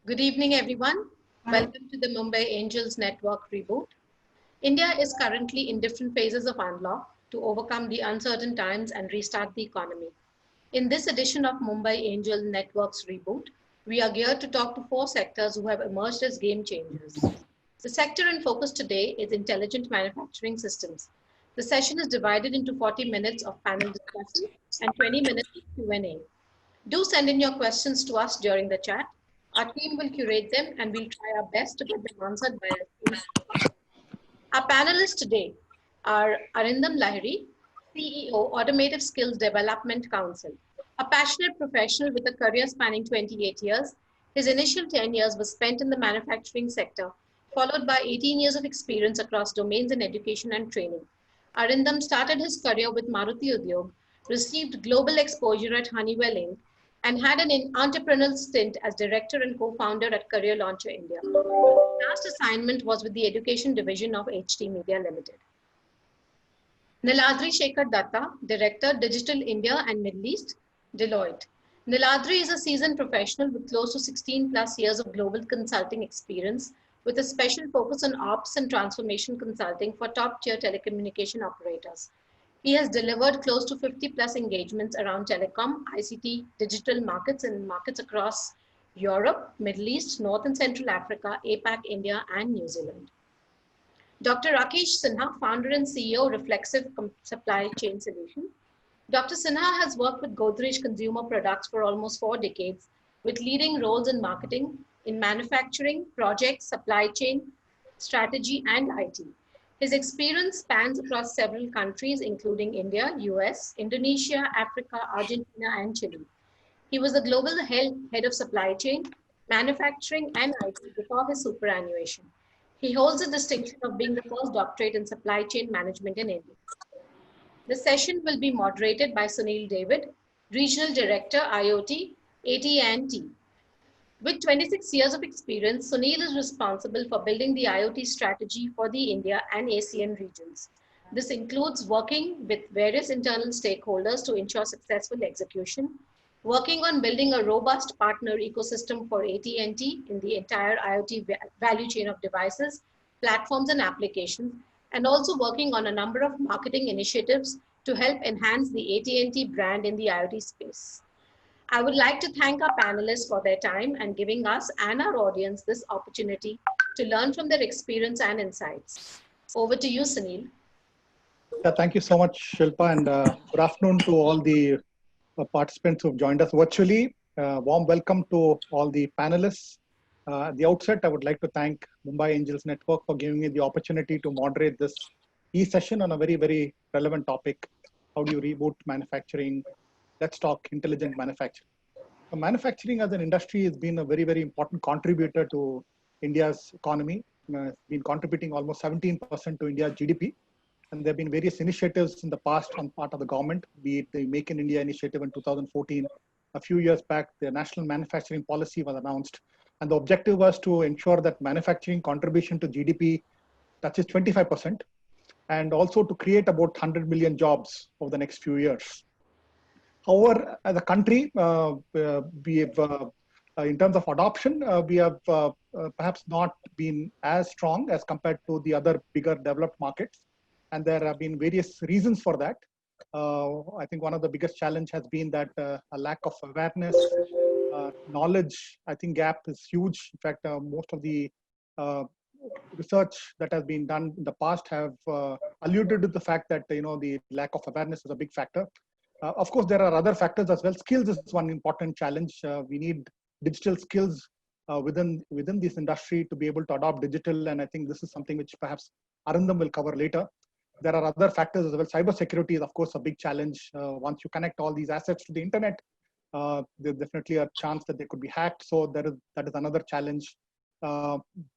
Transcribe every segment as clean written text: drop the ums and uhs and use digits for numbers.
Good evening, everyone. Welcome to the Mumbai Angels Network reboot. India is currently in different phases of unlock to overcome the uncertain times and restart the economy. In this edition of Mumbai Angel Network's reboot, we are geared to talk to four sectors who have emerged as game changers. The sector in focus today is intelligent manufacturing systems. The session is divided into 40 minutes of panel discussion and 20 minutes of Q&A. Do send in your questions to us during the chat. Our team will curate them and we'll try our best to get them answered by our team. Our panelists today are Arindam Lahiri, CEO, Automotive Skills Development Council. A passionate professional with a career spanning 28 years, his initial 10 years was spent in the manufacturing sector, followed by 18 years of experience across domains in education and training. Arindam started his career with Maruti Udyog, received global exposure at Honeywell Inc., and had an entrepreneurial stint as director and co-founder at Career Launcher India. Last assignment was with the education division of HT Media Limited. Niladri Shekhar Datta, Director, Digital India and Middle East, Deloitte. Niladri is a seasoned professional with close to 16 plus years of global consulting experience with a special focus on ops and transformation consulting for top-tier telecommunication operators. He has delivered close to 50 plus engagements around telecom, ICT, digital markets and markets across Europe, Middle East, North and Central Africa, APAC, India, and New Zealand. Dr. Rakesh Sinha, founder and CEO, Reflexive Supply Chain Solution. Dr. Sinha has worked with Godrej Consumer Products for almost 4 decades, with leading roles in marketing, in manufacturing, projects, supply chain, strategy, and IT. His experience spans across several countries, including India, US, Indonesia, Africa, Argentina, and Chile. He was the global head of supply chain, manufacturing, and IT before his superannuation. He holds the distinction of being the first doctorate in supply chain management in India. The session will be moderated by Sunil David, Regional Director, IoT, AT&T. With 26 years of experience, Sunil is responsible for building the IoT strategy for the India and ASEAN regions. This includes working with various internal stakeholders to ensure successful execution, working on building a robust partner ecosystem for AT&T in the entire IoT value chain of devices, platforms, and applications, and also working on a number of marketing initiatives to help enhance the AT&T brand in the IoT space. I would like to thank our panelists for their time and giving us and our audience this opportunity to learn from their experience and insights. Over to you, Sunil. Yeah, thank you so much, Shilpa, and good afternoon to all the participants who've joined us virtually. Warm welcome to all the panelists. At the outset, I would like to thank Mumbai Angels Network for giving me the opportunity to moderate this e-session on a very, very relevant topic. How do you reboot manufacturing? Let's talk intelligent manufacturing. Manufacturing as an industry has been a very, very important contributor to India's economy. It's been contributing almost 17% to India's GDP. And there have been various initiatives in the past on part of the government, be it the Make in India initiative in 2014. A few years back, the National Manufacturing Policy was announced. And the objective was to ensure that manufacturing contribution to GDP touches 25%, and also to create about 100 million jobs over the next few years. However, as a country, we have, in terms of adoption, we have perhaps not been as strong as compared to the other bigger developed markets. And there have been various reasons for that. I think one of the biggest challenge has been that a lack of awareness, knowledge, I think gap is huge. In fact, most of the research that has been done in the past have alluded to the fact that, the lack of awareness is a big factor. Of course, there are other factors as well. Skills is one important challenge. We need digital skills within this industry to be able to adopt digital. And I think this is something which perhaps Arindam will cover later. There are other factors as well. Cybersecurity is, of course, a big challenge. Once you connect all these assets to the internet, there's definitely a chance that they could be hacked. So that is another challenge.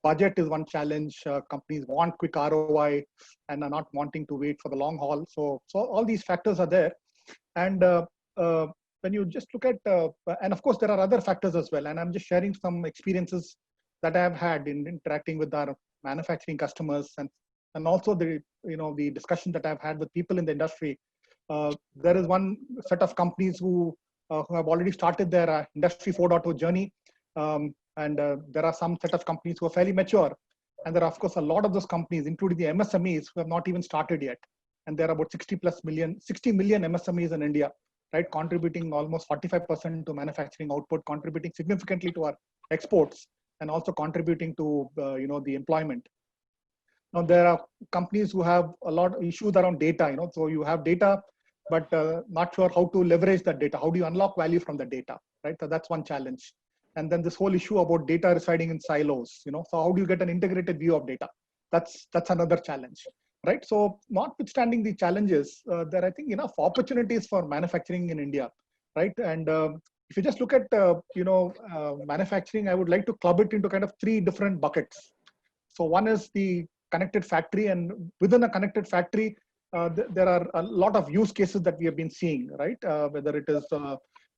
Budget is one challenge. Companies want quick ROI and are not wanting to wait for the long haul. So all these factors are there. And when you just look at, and of course, there are other factors as well. And I'm just sharing some experiences that I have had in interacting with our manufacturing customers, and also the discussion that I've had with people in the industry. There is one set of companies who have already started their Industry 4.0 journey. And there are some set of companies who are fairly mature. And there are, of course, a lot of those companies, including the MSMEs, who have not even started yet. And there are about 60 million MSMEs in India, right, contributing almost 45% to manufacturing output, contributing significantly to our exports, and also contributing to the employment. Now there are companies who have a lot of issues around data. So you have data, but not sure how to leverage that data. How do you unlock value from the data, right? So that's one challenge. And then this whole issue about data residing in silos. So how do you get an integrated view of data? That's another challenge, right? So notwithstanding the challenges, there are, I think, enough opportunities for manufacturing in India, right? And if you just look at manufacturing, I would like to club it into kind of three different buckets. So one is the connected factory, and within a connected factory, there are a lot of use cases that we have been seeing, right? Whether it is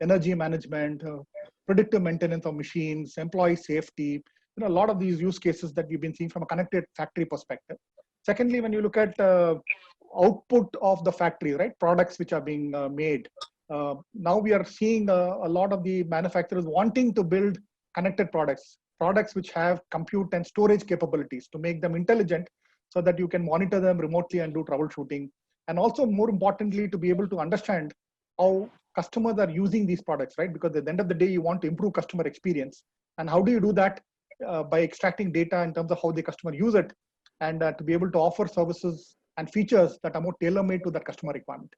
energy management, predictive maintenance of machines, employee safety, a lot of these use cases that we've been seeing from a connected factory perspective. Secondly, when you look at output of the factory, right, products which are being made, now we are seeing a lot of the manufacturers wanting to build connected products which have compute and storage capabilities to make them intelligent, so that you can monitor them remotely and do troubleshooting. And also, more importantly, to be able to understand how customers are using these products, right? Because at the end of the day, you want to improve customer experience. And how do you do that? By extracting data in terms of how the customer use it, and to be able to offer services and features that are more tailor-made to that customer requirement.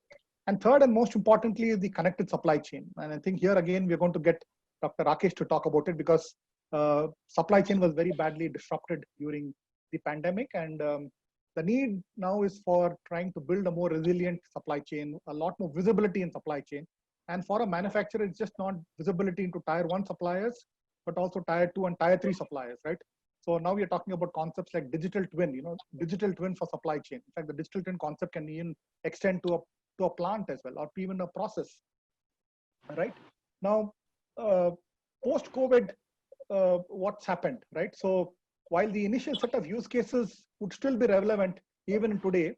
And third, and most importantly, is the connected supply chain. And I think here again, we're going to get Dr. Rakesh to talk about it, because supply chain was very badly disrupted during the pandemic. And the need now is for trying to build a more resilient supply chain, a lot more visibility in supply chain. And for a manufacturer, it's just not visibility into tier 1 suppliers, but also tier 2 and tier 3 suppliers, right? So now we are talking about concepts like digital twin, digital twin for supply chain. In fact, the digital twin concept can even extend to a plant as well, or even a process, right? Now, post-COVID, what's happened, right? So while the initial set of use cases would still be relevant even in today,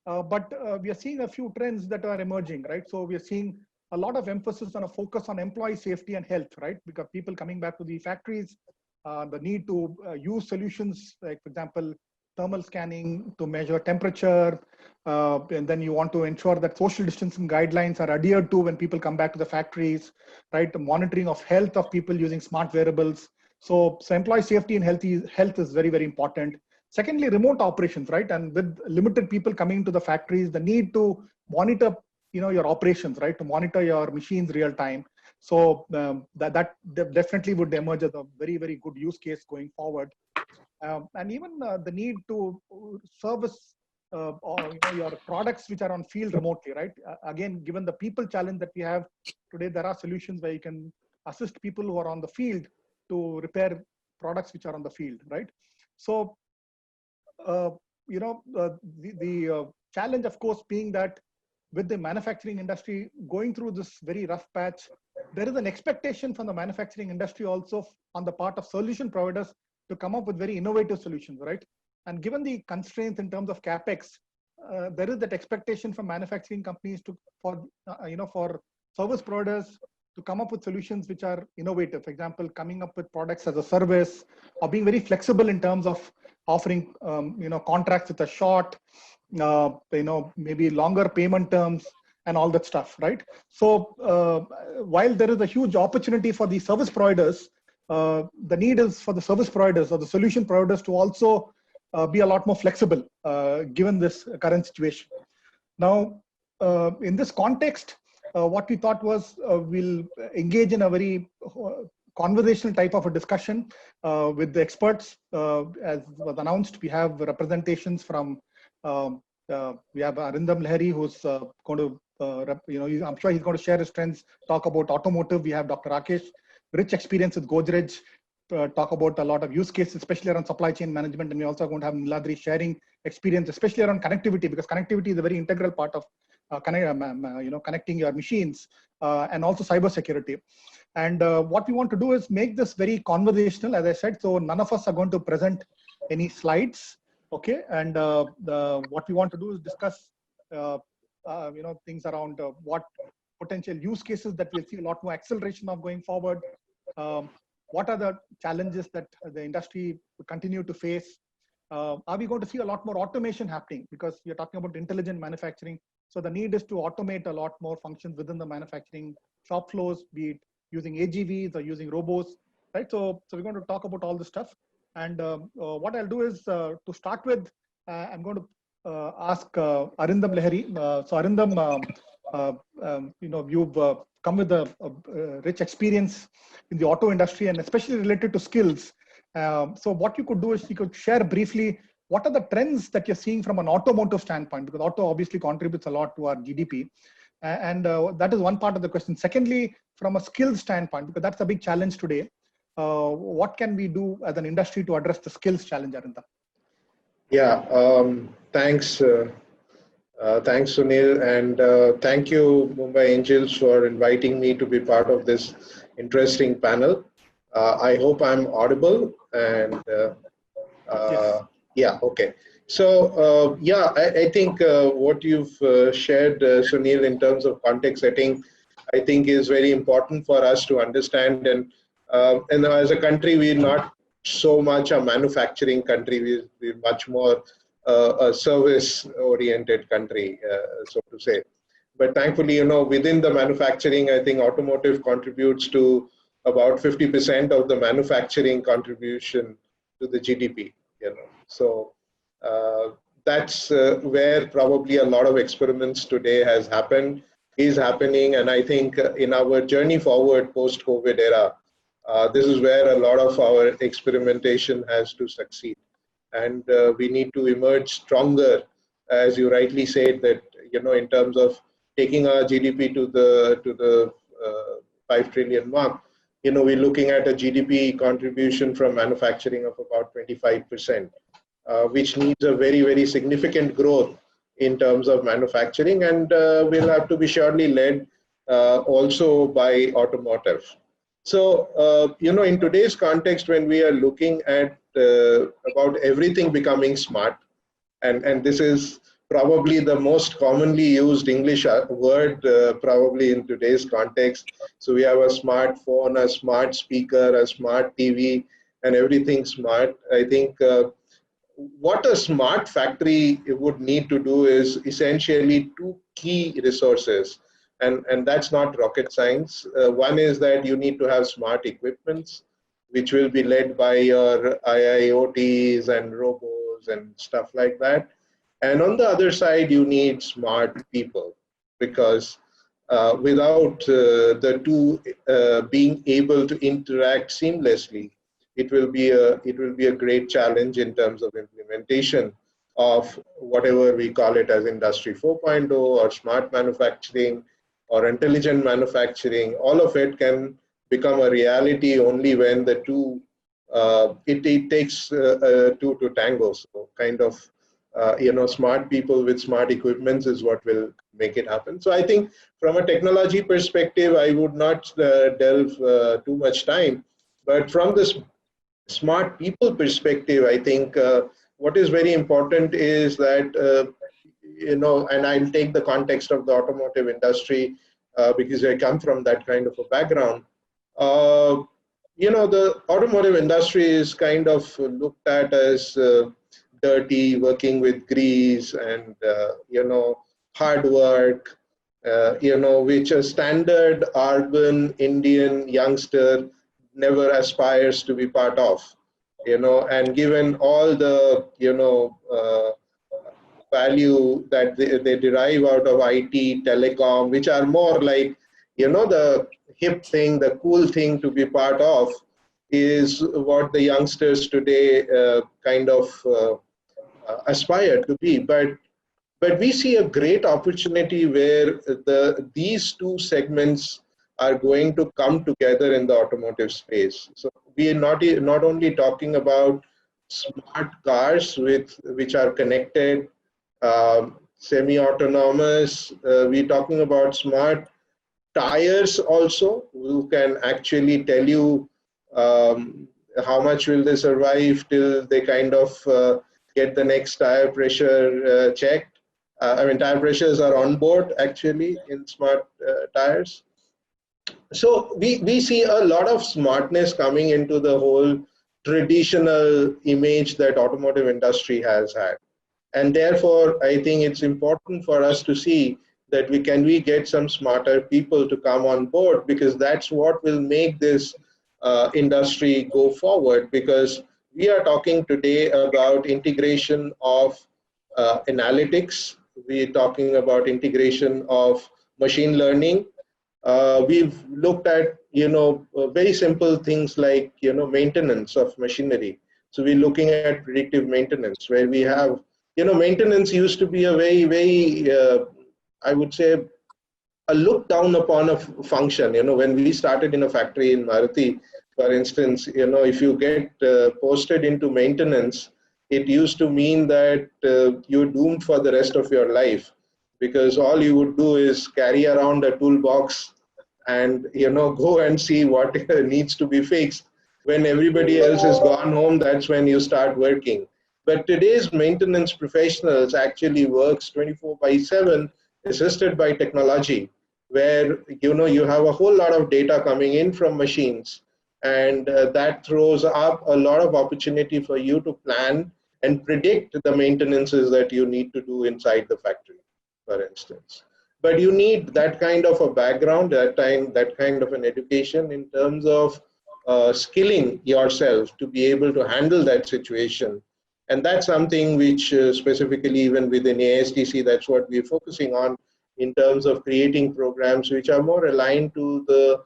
but we are seeing a few trends that are emerging, right? So we are seeing a lot of emphasis on a focus on employee safety and health, right? Because people coming back to the factories, the need to use solutions like, for example, thermal scanning to measure temperature, and then you want to ensure that social distancing guidelines are adhered to when people come back to the factories, right? The monitoring of health of people using smart wearables. So employee safety and health is very, very important. Secondly, remote operations, right? And with limited people coming to the factories, the need to monitor, your operations, right? To monitor your machines real time. So that definitely would emerge as a very, very good use case going forward. And even the need to service your products which are on field remotely, right? Again, given the people challenge that we have today, there are solutions where you can assist people who are on the field to repair products which are on the field, right? So, the challenge, of course, being that with the manufacturing industry going through this very rough patch, there is an expectation from the manufacturing industry also on the part of solution providers to come up with very innovative solutions, right? And given the constraints in terms of capex, there is that expectation from manufacturing companies for service providers to come up with solutions which are innovative. For example, coming up with products as a service, or being very flexible in terms of offering, contracts with a short, maybe longer payment terms and all that stuff, right? So while there is a huge opportunity for the service providers, the need is for the service providers or the solution providers to also be a lot more flexible given this current situation. Now, in this context, what we thought was we'll engage in a very conversational type of a discussion with the experts. As was announced, we have representations from, we have Arindam Lahiri, who's going to, I'm sure he's going to share his trends, talk about automotive. We have Dr. Rakesh, rich experience with Godrej, talk about a lot of use cases, especially around supply chain management. And we also going to have Niladri sharing experience, especially around connectivity, because connectivity is a very integral part of connecting your machines, and also cybersecurity. And what we want to do is make this very conversational, as I said. So none of us are going to present any slides, okay? And what we want to do is discuss, things around what potential use cases that we'll see a lot more acceleration of going forward. what are the challenges that the industry will continue to face? Are we going to see a lot more automation happening? Because you're talking about intelligent manufacturing. So the need is to automate a lot more functions within the manufacturing shop floors, be it using AGVs or using robots, right? So we're going to talk about all this stuff. And what I'll do is, to start with, I'm going to ask Arindam Lahiri. So Arindam, you've come with a rich experience in the auto industry and especially related to skills. So what you could do is you could share briefly what are the trends that you're seeing from an automotive standpoint, because auto obviously contributes a lot to our GDP. And that is one part of the question. Secondly, from a skills standpoint, because that's a big challenge today, what can we do as an industry to address the skills challenge, Arindam? Yeah, thanks. Thanks, Sunil, and thank you, Mumbai Angels, for inviting me to be part of this interesting panel. I hope I'm audible, and Yes. yeah, okay. So, yeah, I think what you've shared, Sunil, in terms of context setting, I think is very important for us to understand. And as a country, we're not so much a manufacturing country. We're much more a service-oriented country, so to say. But thankfully, within the manufacturing, I think automotive contributes to about 50% of the manufacturing contribution to the GDP. So that's where probably a lot of experiments today is happening, and I think in our journey forward post-COVID era, this is where a lot of our experimentation has to succeed. And we need to emerge stronger, as you rightly said, that in terms of taking our GDP to the 5 trillion mark. We're looking at a GDP contribution from manufacturing of about 25%, which needs a very, very significant growth in terms of manufacturing, and will have to be surely led also by automotive. So, in today's context, when we are looking at about everything becoming smart, and this is probably the most commonly used English word probably in today's context. So we have a smartphone, a smart speaker, a smart TV, and everything smart. I think what a smart factory would need to do is essentially two key resources. And that's not rocket science. One is that you need to have smart equipments, which will be led by your IIoTs and robots and stuff like that. And on the other side, you need smart people, because without the two being able to interact seamlessly, it will be a great challenge in terms of implementation of whatever we call it as Industry 4.0 or smart manufacturing or intelligent manufacturing. All of it can become a reality only when the two, it takes two to tango. So kind of, smart people with smart equipments is what will make it happen. So I think from a technology perspective, I would not delve too much time, but from this smart people perspective, I think what is very important is that, and I'll take the context of the automotive industry because I come from that kind of a background. The automotive industry is kind of looked at as dirty, working with grease and, hard work, which a standard urban Indian youngster never aspires to be part of, and given all the, value that they derive out of IT, telecom, which are more like, the hip thing, the cool thing to be part of, is what the youngsters today kind of aspire to be. But we see a great opportunity where these two segments are going to come together in the automotive space. So we are not only talking about smart cars which are connected, semi-autonomous. We're talking about smart tires also, who can actually tell you how much will they survive till they kind of get the next tire pressure checked. Tire pressures are on board actually in smart tires. So we see a lot of smartness coming into the whole traditional image that automotive industry has had. And therefore, I think it's important for us to see that we get some smarter people to come on board, because that's what will make this industry go forward. Because we are talking today about integration of analytics, we're talking about integration of machine learning. We've looked at, very simple things like, maintenance of machinery. So we're looking at predictive maintenance, where we have, maintenance used to be a very, very, I would say, a look down upon a function. When we started in a factory in Maruti, for instance, if you get posted into maintenance, it used to mean that you're doomed for the rest of your life, because all you would do is carry around a toolbox and go and see what needs to be fixed. When everybody else has gone home, that's when you start working. But today's maintenance professionals actually works 24 by 7, assisted by technology, where you have a whole lot of data coming in from machines, and that throws up a lot of opportunity for you to plan and predict the maintenances that you need to do inside the factory, for instance. But you need that kind of a background, that kind of an education in terms of skilling yourself to be able to handle that situation. And that's something which specifically even within ASTC, that's what we're focusing on, in terms of creating programs which are more aligned to the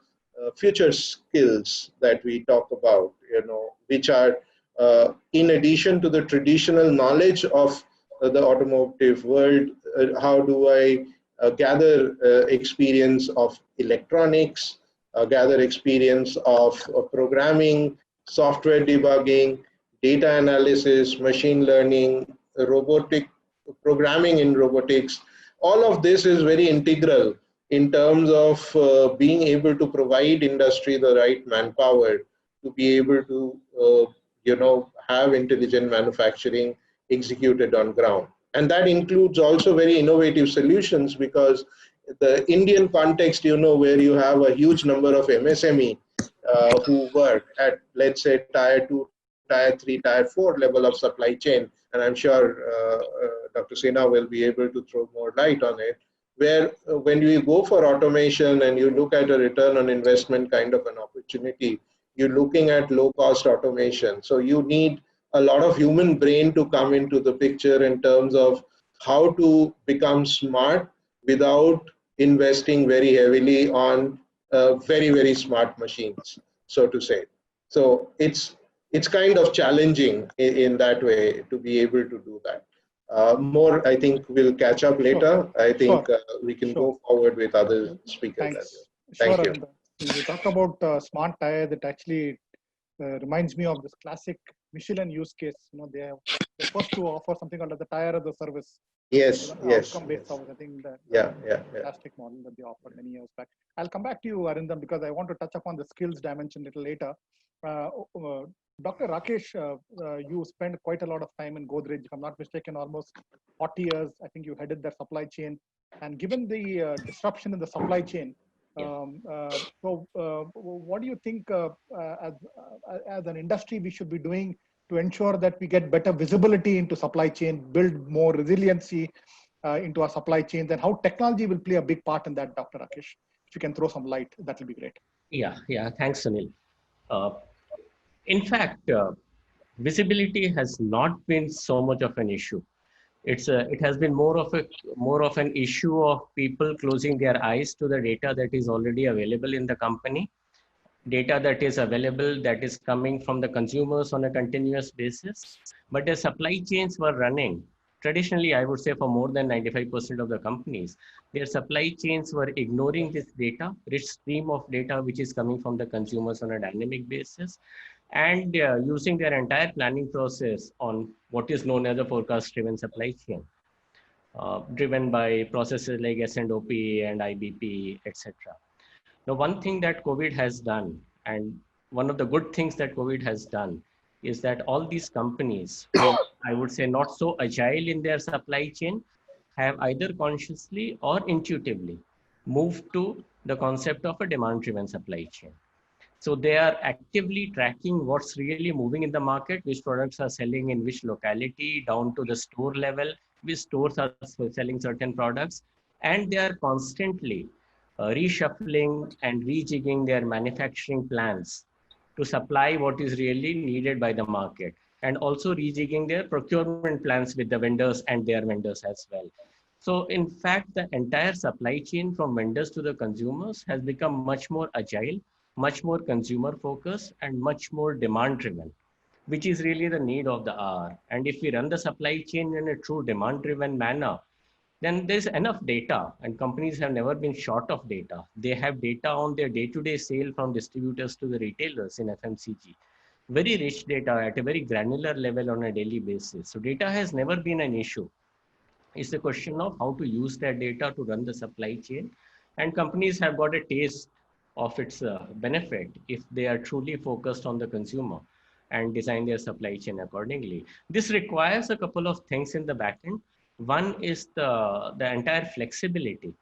future skills that we talk about, which are in addition to the traditional knowledge of the automotive world. How do I gather experience of electronics, gather experience of programming, software debugging, data analysis, machine learning, robotic programming in robotics. All of this is very integral in terms of being able to provide industry the right manpower to be able to, have intelligent manufacturing executed on ground. And that includes also very innovative solutions, because the Indian context, where you have a huge number of MSME who work at, let's say, tier 2, tier 3, tier 4 level of supply chain. And I'm sure Dr. Sinha will be able to throw more light on it, where when you go for automation and you look at a return on investment kind of an opportunity, you're looking at low cost automation. So you need a lot of human brain to come into the picture in terms of how to become smart without investing very heavily on very, very smart machines, so to say. So it's kind of challenging in that way to be able to do that. More, I think we'll catch up later. I think we can go forward with other speakers. Thanks. Thank you. When we talk about smart tire, that actually reminds me of this classic Michelin use case. They're supposed to offer something called the tire as a service. Yes, yes. Outcome-based service. I think that fantastic model that they offered many years back. I'll come back to you, Arindam, because I want to touch upon the skills dimension a little later. Dr. Rakesh, you spent quite a lot of time in Godrej, if I'm not mistaken, almost 40 years. I think you headed their supply chain. And given the disruption in the supply chain, what do you think as an industry we should be doing to ensure that we get better visibility into supply chain, build more resiliency into our supply chains, and how technology will play a big part in that, Dr. Rakesh? If you can throw some light, that will be great. Yeah, thanks, Sunil. In fact, visibility has not been so much of an issue. It has been more of an issue of people closing their eyes to the data that is already available in the company, data that is available, that is coming from the consumers on a continuous basis. But the supply chains were running. Traditionally, I would say for more than 95% of the companies, their supply chains were ignoring this data, rich stream of data which is coming from the consumers on a dynamic basis, and using their entire planning process on what is known as a forecast-driven supply chain, driven by processes like S&OP and IBP, etc. Now, one thing that COVID has done, and one of the good things that COVID has done, is that all these companies, who I would say not so agile in their supply chain, have either consciously or intuitively moved to the concept of a demand-driven supply chain. So they are actively tracking what's really moving in the market, which products are selling in which locality, down to the store level, which stores are selling certain products, and they are constantly reshuffling and rejigging their manufacturing plans to supply what is really needed by the market, and also rejigging their procurement plans with the vendors and their vendors as well. So in fact, the entire supply chain from vendors to the consumers has become much more agile, much more consumer focused, and much more demand driven, which is really the need of the hour. And if we run the supply chain in a true demand driven manner, then there's enough data, and companies have never been short of data. They have data on their day-to-day sale from distributors to the retailers in FMCG. Very rich data at a very granular level on a daily basis. So data has never been an issue. It's a question of how to use that data to run the supply chain. And companies have got a taste of its benefit if they are truly focused on the consumer and design their supply chain accordingly. This requires a couple of things in the backend. One is the entire flexibility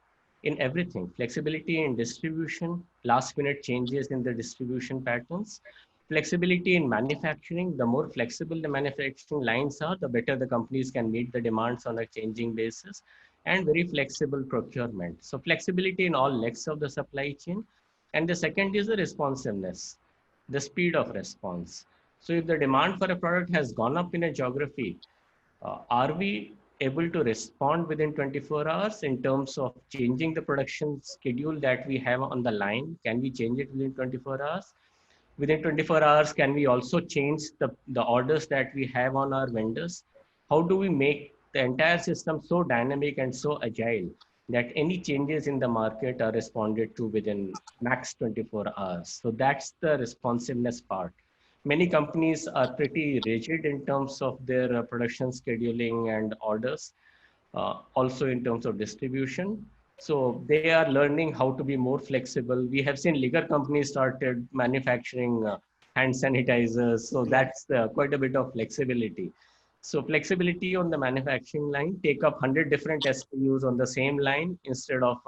in everything, flexibility in distribution, last minute changes in the distribution patterns, flexibility in manufacturing. The more flexible the manufacturing lines are, the better the companies can meet the demands on a changing basis, and very flexible procurement. So flexibility in all legs of the supply chain. And the second is the responsiveness, the speed of response. So if the demand for a product has gone up in a geography, are we able to respond within 24 hours in terms of changing the production schedule that we have on the line? Can we change it within 24 hours? Within 24 hours, can we also change the orders that we have on our vendors? How do we make the entire system so dynamic and so agile that any changes in the market are responded to within max 24 hours? So that's the responsiveness part. Many companies are pretty rigid in terms of their production scheduling and orders, also in terms of distribution. So they are learning how to be more flexible. We have seen liquor companies started manufacturing hand sanitizers. So that's quite a bit of flexibility. So flexibility on the manufacturing line, take up 100 different SKUs on the same line instead of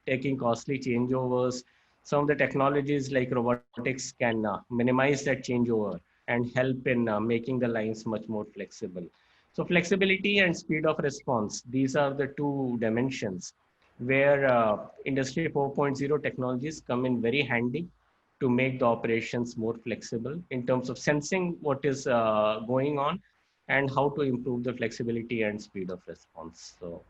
taking costly changeovers. Some of the technologies like robotics can minimize that changeover and help in making the lines much more flexible. So flexibility and speed of response, these are the two dimensions where Industry 4.0 technologies come in very handy to make the operations more flexible in terms of sensing what is going on and how to improve the flexibility and speed of response. So,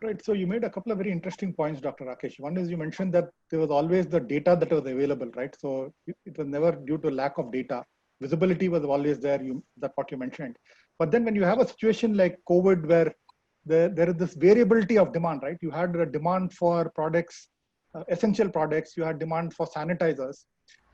right. So you made a couple of very interesting points, Dr. Rakesh. One is you mentioned that there was always the data that was available, right? So it was never due to lack of data. Visibility was always there. That's what you mentioned. But then when you have a situation like COVID where there is this variability of demand, right? You had a demand for products, essential products. You had demand for sanitizers,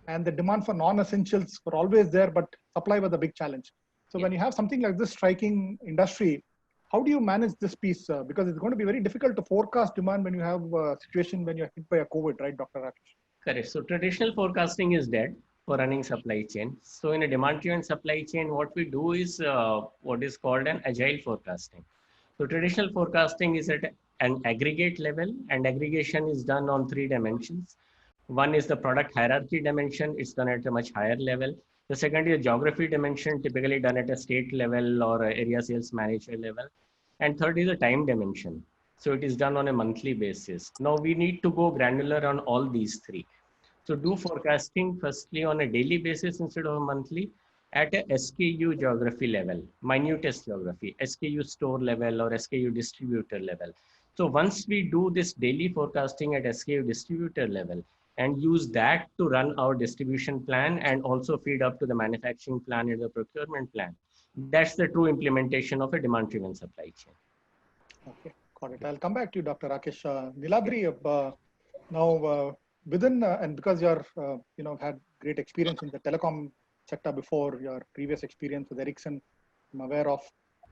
and the demand for non-essentials were always there, but supply was a big challenge. So when you have something like this striking industry, how do you manage this piece? Because it's going to be very difficult to forecast demand when you have a situation when you're hit by a COVID, right, Dr. Rakesh? correct. So traditional forecasting is dead for running supply chain. So in a demand-driven supply chain, what we do is what is called an agile forecasting. So traditional forecasting is at an aggregate level, and aggregation is done on 3 dimensions. One is the product hierarchy dimension. It's done at a much higher level. The second is geography dimension, typically done at a state level or area sales manager level. And third is the time dimension. So it is done on a monthly basis. Now we need to go granular on all these 3. So do forecasting firstly on a daily basis instead of a monthly at a SKU geography level, minutest geography, SKU store level or SKU distributor level. So once we do this daily forecasting at SKU distributor level and use that to run our distribution plan and also feed up to the manufacturing plan and the procurement plan, that's the true implementation of a demand-driven supply chain. Okay, got it. I'll come back to you, Dr. Rakesh. Niladri, now within, and because you're, had great experience in the telecom sector before, your previous experience with Ericsson, I'm aware of.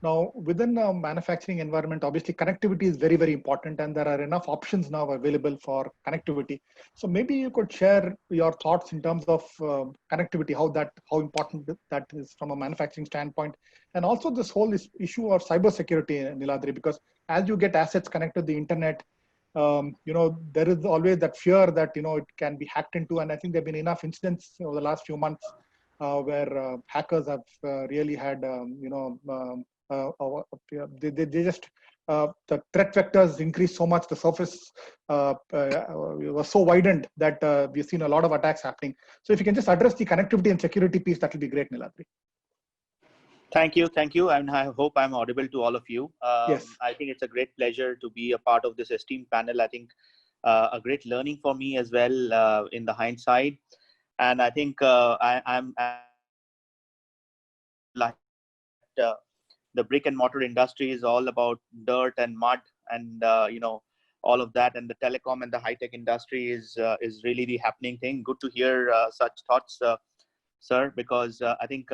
Now, within a manufacturing environment, obviously connectivity is very, very important, and there are enough options now available for connectivity. So maybe you could share your thoughts in terms of connectivity, how important that is from a manufacturing standpoint, and also this whole issue of cybersecurity, Niladri, because as you get assets connected to the internet, there is always that fear that, it can be hacked into. And I think there have been enough incidents over the last few months where hackers have really had, they just, the threat vectors increased so much, the surface was so widened that we've seen a lot of attacks happening. So if you can just address the connectivity and security piece, that will be great, Niladri. Thank you, and I hope I'm audible to all of you. Yes. I think it's a great pleasure to be a part of this esteemed panel. I think a great learning for me as well in the hindsight, and I think I'm like the brick and mortar industry is all about dirt and mud, and all of that, and the telecom and the high tech industry is really the happening thing. Good to hear such thoughts, sir, because I think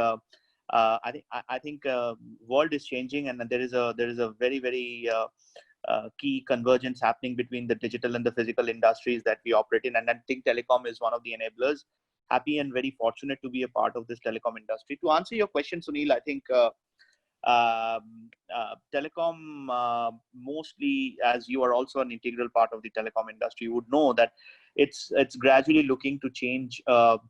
world is changing, and there is a very key convergence happening between the digital and the physical industries that we operate in, and I think telecom is one of the enablers. Happy and very fortunate to be a part of this telecom industry. To answer your question, Sunil, I think telecom, mostly, as you are also an integral part of the telecom industry, you would know that it's gradually looking to change to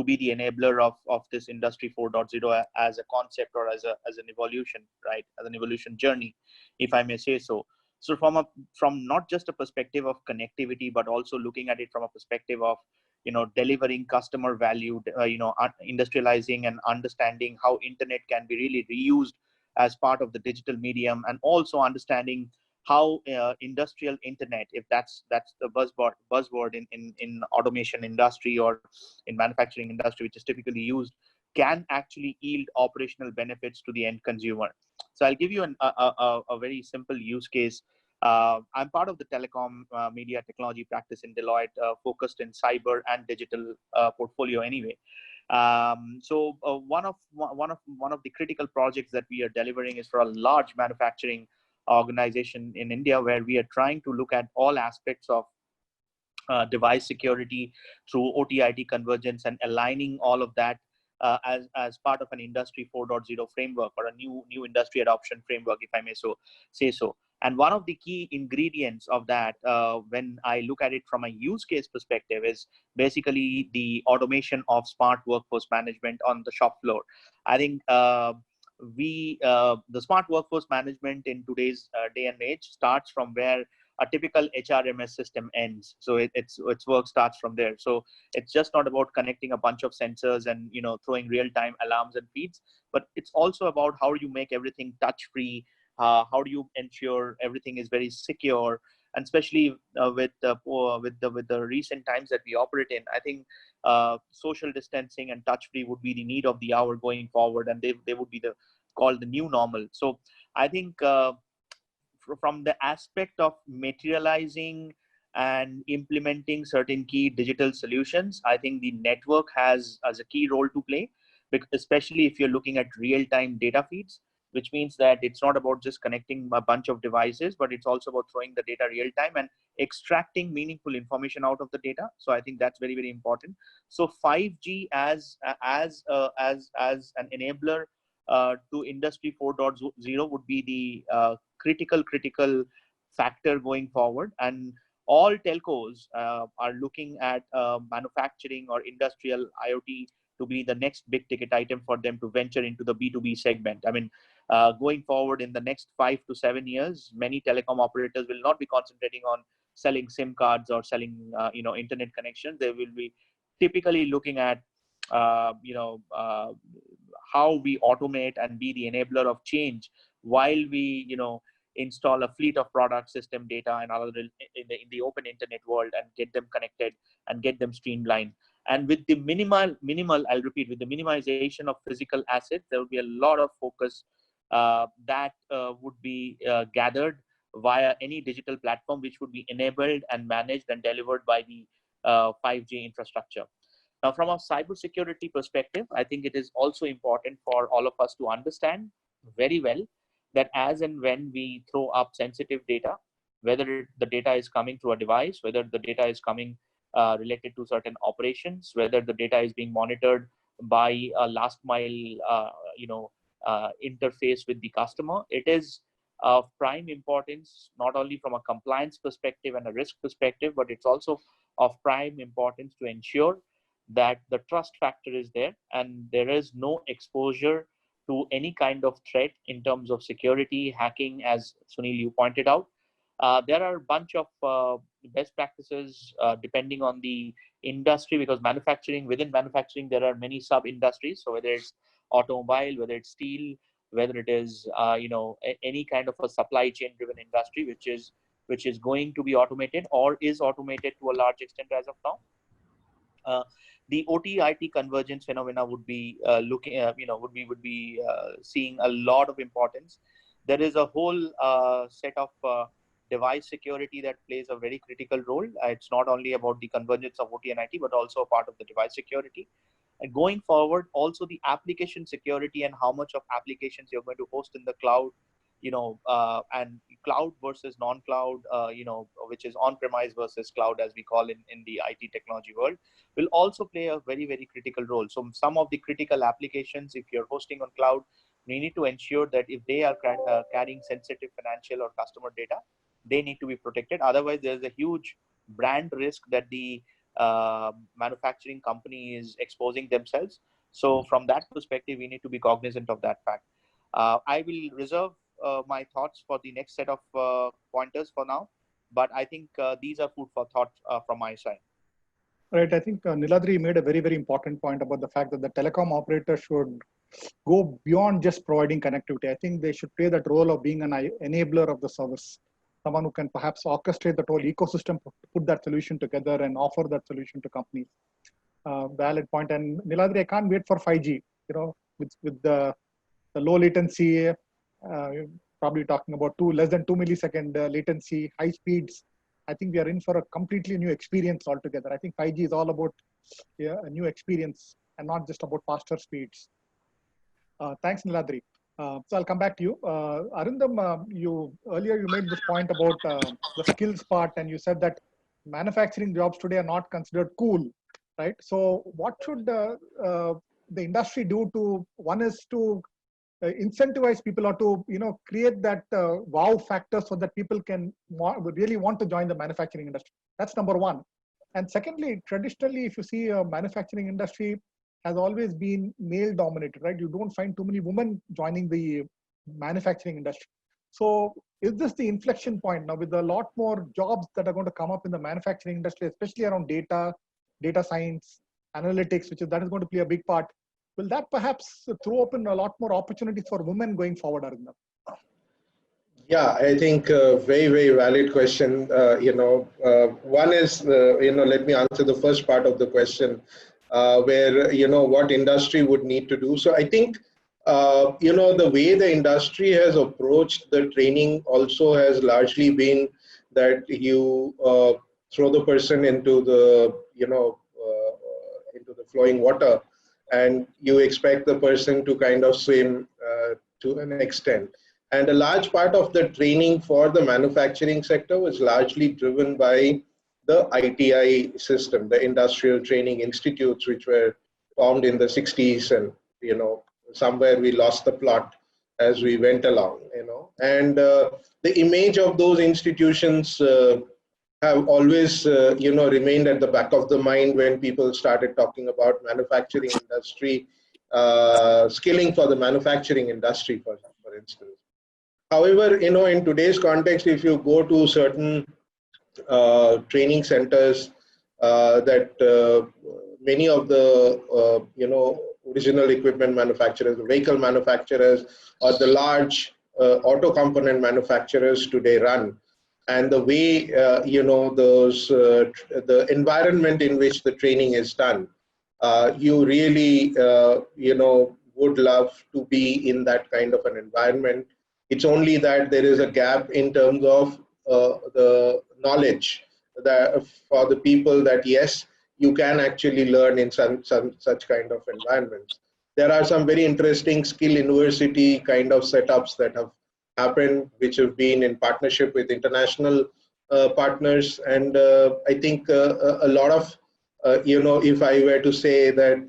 be the enabler of this industry 4.0 as a concept, or as an evolution, right? As an evolution journey, if I may say so. So from not just a perspective of connectivity, but also looking at it from a perspective of delivering customer value, industrializing and understanding how internet can be really reused as part of the digital medium, and also understanding how industrial internet, if that's the buzzword in automation industry or in manufacturing industry, which is typically used, can actually yield operational benefits to the end consumer. So I'll give you a very simple use case. I'm part of the telecom media technology practice in Deloitte, focused in cyber and digital portfolio anyway. So one of the critical projects that we are delivering is for a large manufacturing organization in India, where we are trying to look at all aspects of device security through OT/IT convergence, and aligning all of that as part of an industry 4.0 framework, or a new industry adoption framework, if I may say so. And one of the key ingredients of that, when I look at it from a use case perspective, is basically the automation of smart workforce management on the shop floor. I think the smart workforce management in today's day and age starts from where a typical HRMS system ends. So its work starts from there. So it's just not about connecting a bunch of sensors and throwing real-time alarms and feeds, but it's also about how you make everything touch-free. How do you ensure everything is very secure? And especially with the recent times that we operate in, I think social distancing and touch-free would be the need of the hour going forward, and they would be called the new normal. So I think from the aspect of materializing and implementing certain key digital solutions, I think the network has a key role to play, especially if you're looking at real-time data feeds, which means that it's not about just connecting a bunch of devices, but it's also about throwing the data real time and extracting meaningful information out of the data. So I think that's very important. So 5G as an enabler to industry 4.0 would be the critical factor going forward. And all telcos are looking at manufacturing or industrial IoT to be the next big ticket item for them to venture into the B2B segment. I mean, going forward in the next 5 to 7 years, many telecom operators will not be concentrating on selling SIM cards or selling internet connections. They will be typically looking at how we automate and be the enabler of change while we install a fleet of product, system, data, and other in the open internet world, and get them connected and get them streamlined. And with the minimal, I'll repeat, with the minimization of physical assets, there will be a lot of focus that would be gathered via any digital platform, which would be enabled and managed and delivered by the 5G infrastructure. Now, from a cybersecurity perspective, I think it is also important for all of us to understand very well that as and when we throw up sensitive data, whether the data is coming through a device, whether the data is coming related to certain operations, whether the data is being monitored by a last mile interface with the customer, it is of prime importance, not only from a compliance perspective and a risk perspective, but it's also of prime importance to ensure that the trust factor is there and there is no exposure to any kind of threat in terms of security, hacking, as Sunil, you pointed out. There are a bunch of best practices depending on the industry, because within manufacturing, there are many sub-industries. So whether it's automobile, whether it's steel, whether it is any kind of a supply chain driven industry which is going to be automated or is automated to a large extent as of now. The OT-IT convergence phenomena would be seeing a lot of importance. There is a whole set of device security that plays a very critical role. It's not only about the convergence of OT and IT, but also a part of the device security. And going forward, also the application security and how much of applications you're going to host in the cloud, and cloud versus non-cloud, which is on-premise versus cloud, as we call in the IT technology world, will also play a very, very critical role. So some of the critical applications, if you're hosting on cloud, we need to ensure that if they are carrying sensitive financial or customer data, they need to be protected. Otherwise, there's a huge brand risk that the manufacturing company is exposing themselves. So from that perspective, we need to be cognizant of that fact. I will reserve my thoughts for the next set of pointers for now, but I think these are food for thought from my side. Right. I think Niladri made a very, very important point about the fact that the telecom operator should go beyond just providing connectivity. I think they should play that role of being an enabler of the service, someone who can perhaps orchestrate the whole ecosystem, put that solution together and offer that solution to companies. Valid point. And Niladri, I can't wait for 5G, with the low latency, probably talking about less than 2 millisecond latency, high speeds. I think we are in for a completely new experience altogether. I think 5G is all about a new experience and not just about faster speeds. Thanks, Niladri. So I'll come back to you. Arindam, earlier you made this point about the skills part, and you said that manufacturing jobs today are not considered cool, right? So what should the industry do one is to incentivize people, or to create that wow factor so that people can really want to join the manufacturing industry. That's number one. And secondly, traditionally, if you see a manufacturing industry has always been male dominated, right? You don't find too many women joining the manufacturing industry. So is this the inflection point now, with a lot more jobs that are going to come up in the manufacturing industry, especially around data science, analytics, that is going to play a big part? Will that perhaps throw open a lot more opportunities for women going forward, Arindam? Yeah, I think very, very valid question. One is, let me answer the first part of the question, where, what industry would need to do. So I think, the way the industry has approached the training also has largely been that you throw the person into the, into the flowing water, and you expect the person to kind of swim to an extent. And a large part of the training for the manufacturing sector was largely driven by the ITI system, the Industrial Training Institutes, which were formed in the 60s. And, somewhere we lost the plot as we went along, And the image of those institutions have always, remained at the back of the mind when people started talking about manufacturing industry, skilling for the manufacturing industry, for instance. However, in today's context, if you go to certain training centers that many of the, original equipment manufacturers, vehicle manufacturers, or the large auto component manufacturers today run, and the way, the environment in which the training is done, you really, would love to be in that kind of an environment. It's only that there is a gap in terms of the knowledge that for the people that, yes, you can actually learn in such kind of environments. There are some very interesting skill university kind of setups that have happened, which have been in partnership with international partners. And I think a lot of, if I were to say that,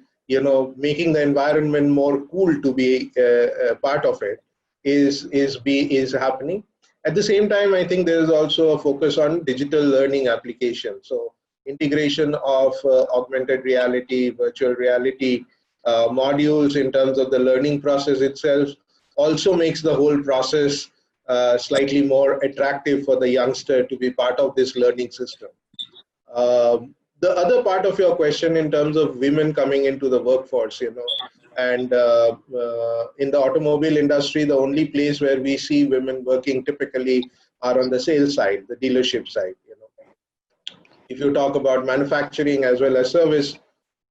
making the environment more cool to be a part of it, is happening. At the same time, I think there is also a focus on digital learning applications. So integration of augmented reality, virtual reality modules in terms of the learning process itself also makes the whole process slightly more attractive for the youngster to be part of this learning system. The other part of your question in terms of women coming into the workforce, and in the automobile industry, the only place where we see women working typically are on the sales side, the dealership side. If you talk about manufacturing as well as service,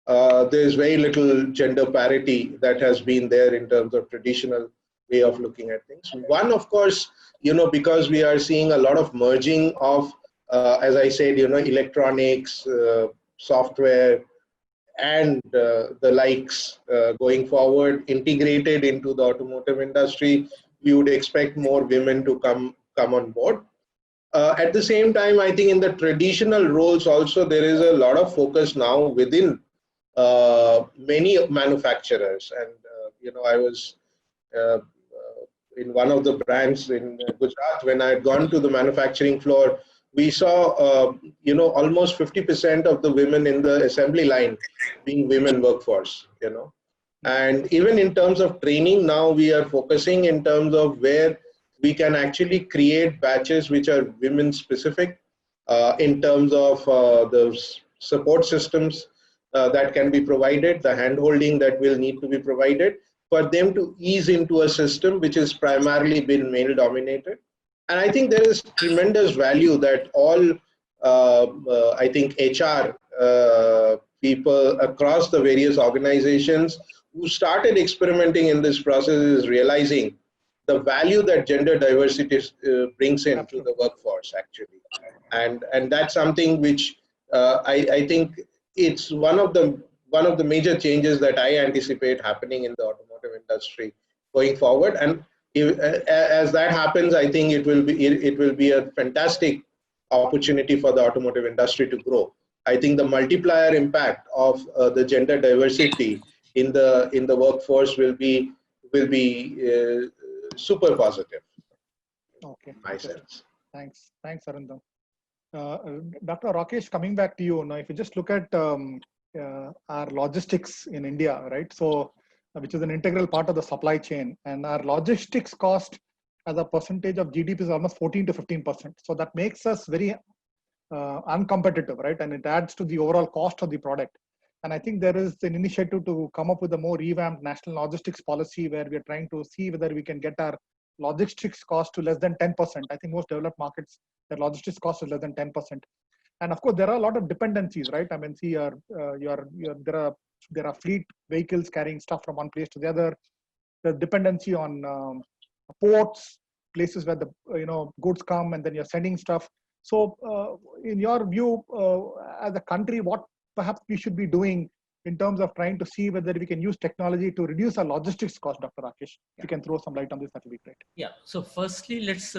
there's very little gender parity that has been there in terms of traditional way of looking at things. One, of course, because we are seeing a lot of merging of, as I said, electronics, software, and the likes going forward, integrated into the automotive industry, we would expect more women to come on board. At the same time, I think in the traditional roles also, there is a lot of focus now within many manufacturers. And, I was in one of the brands in Gujarat. When I had gone to the manufacturing floor, we saw, almost 50% of the women in the assembly line being women workforce, And even in terms of training, now we are focusing in terms of where we can actually create batches which are women specific in terms of the support systems that can be provided, the hand-holding that will need to be provided for them to ease into a system which is primarily been male dominated. And I think there is tremendous value that all, I think, HR people across the various organizations who started experimenting in this process is realizing the value that gender diversity brings into the workforce, actually. And that's something which I think it's one of the major changes that I anticipate happening in the automotive industry going forward. And as that happens, I think it will be a fantastic opportunity for the automotive industry to grow. I think the multiplier impact of the gender diversity in the workforce will be super positive. Okay. My sense. Thanks, Arindam. Dr. Rakesh, coming back to you now, if you just look at our logistics in India, right? So, which is an integral part of the supply chain, and our logistics cost as a percentage of GDP is almost 14 to 15%. So that makes us very uncompetitive, right? And it adds to the overall cost of the product. And I think there is an initiative to come up with a more revamped national logistics policy where we are trying to see whether we can get our logistics cost to less than 10%. I think most developed markets, their logistics cost is less than 10%. And of course, there are a lot of dependencies, right? I mean, see, there are fleet vehicles carrying stuff from one place to the other. The dependency on ports, places where the goods come, and then you're sending stuff. So, in your view, as a country, what perhaps we should be doing in terms of trying to see whether we can use technology to reduce our logistics cost, Dr. Rakesh? If you can throw some light on this, that would be great. Yeah. So, firstly, let's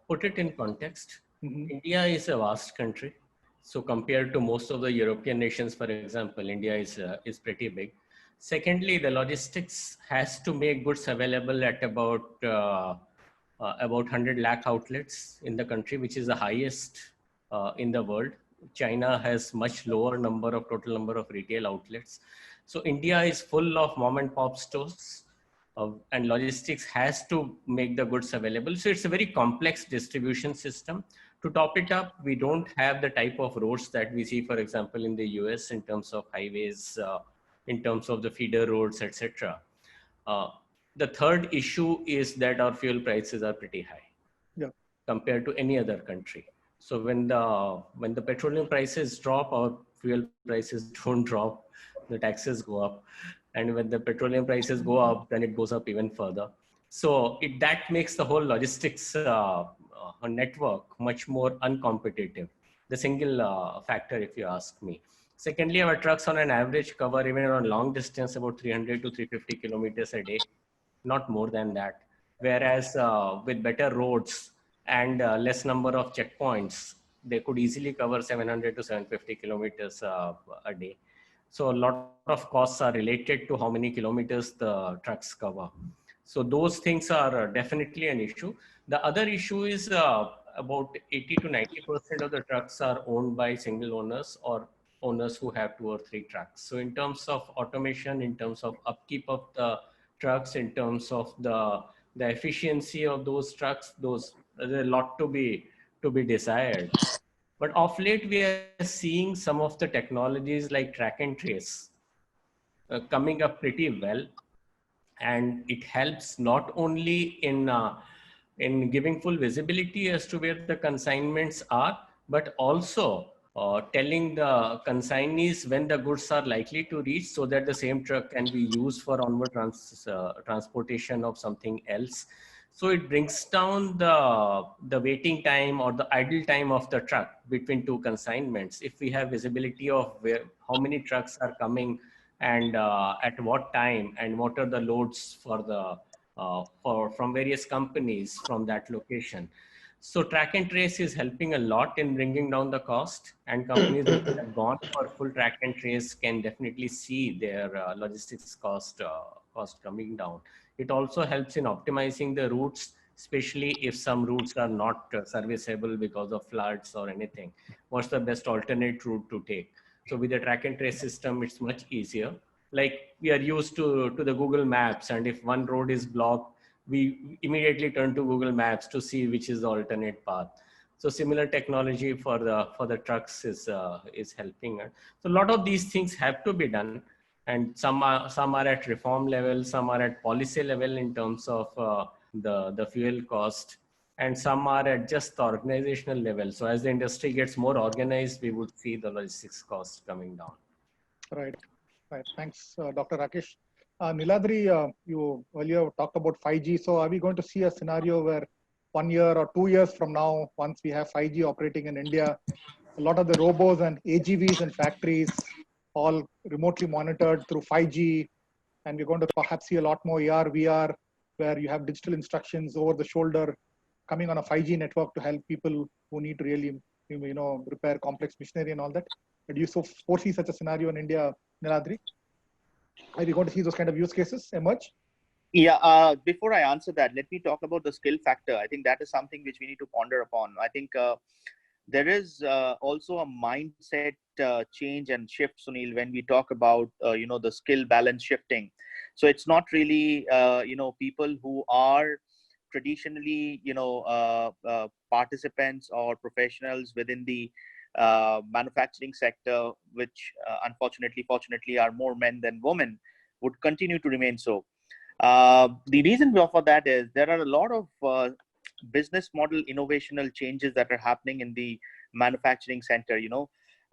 put it in context. Mm-hmm. India is a vast country. So compared to most of the European nations, for example, India is pretty big. Secondly, the logistics has to make goods available at about 100 lakh outlets in the country, which is the highest in the world. China has much lower total number of retail outlets. So India is full of mom and pop stores, and logistics has to make the goods available. So it's a very complex distribution system. To top it up, we don't have the type of roads that we see, for example, in the US in terms of highways, in terms of the feeder roads, etc. The third issue is that our fuel prices are pretty high compared to any other country. So when the petroleum prices drop, our fuel prices don't drop, the taxes go up. And when the petroleum prices go up, then it goes up even further. So that makes the whole logistics network much more uncompetitive. The single factor, if you ask me. Secondly, our trucks on an average cover, even on long distance, about 300 to 350 kilometers a day, not more than that. Whereas with better roads and less number of checkpoints, they could easily cover 700 to 750 kilometers a day. So a lot of costs are related to how many kilometers the trucks cover. So those things are definitely an issue. The other issue is about 80 to 90% of the trucks are owned by single owners or owners who have 2 or 3 trucks. So in terms of automation, in terms of upkeep of the trucks, in terms of the efficiency of those trucks, there's a lot to be desired. But of late, we are seeing some of the technologies like track and trace coming up pretty well, and it helps not only in giving full visibility as to where the consignments are, but also telling the consignees when the goods are likely to reach, so that the same truck can be used for onward transportation of something else. So it brings down the waiting time or the idle time of the truck between two consignments. If we have visibility of how many trucks are coming and at what time and what are the loads for from various companies from that location. So track and trace is helping a lot in bringing down the cost, and companies which have gone for full track and trace can definitely see their logistics cost coming down. It also helps in optimizing the routes, especially if some routes are not serviceable because of floods or anything. What's the best alternate route to take? So with the track and trace system, it's much easier. Like we are used to the Google Maps, and if one road is blocked, we immediately turn to Google Maps to see which is the alternate path. So similar technology for the trucks is helping. So a lot of these things have to be done, and some are at reform level, some are at policy level in terms of the fuel cost, and some are at just the organizational level. So as the industry gets more organized, we would see the logistics cost coming down. Right. Right. Thanks, Dr. Rakesh. Niladri, you earlier talked about 5G. So are we going to see a scenario where 1 year or 2 years from now, once we have 5G operating in India, a lot of the robots and AGVs in factories all remotely monitored through 5G, and we're going to perhaps see a lot more AR, VR, where you have digital instructions over the shoulder coming on a 5G network to help people who need to really, repair complex machinery and all that. Do you foresee such a scenario in India, Niladri? Are we going to see those kind of use cases emerge? Yeah, before I answer that, let me talk about the skill factor. I think that is something which we need to ponder upon. I think there is also a mindset change and shift, Sunil, when we talk about, the skill balance shifting. So it's not really, people who are traditionally, participants or professionals within the manufacturing sector, which fortunately are more men than women, would continue to remain so. The reason for that is there are a lot of business model innovational changes that are happening in the manufacturing center,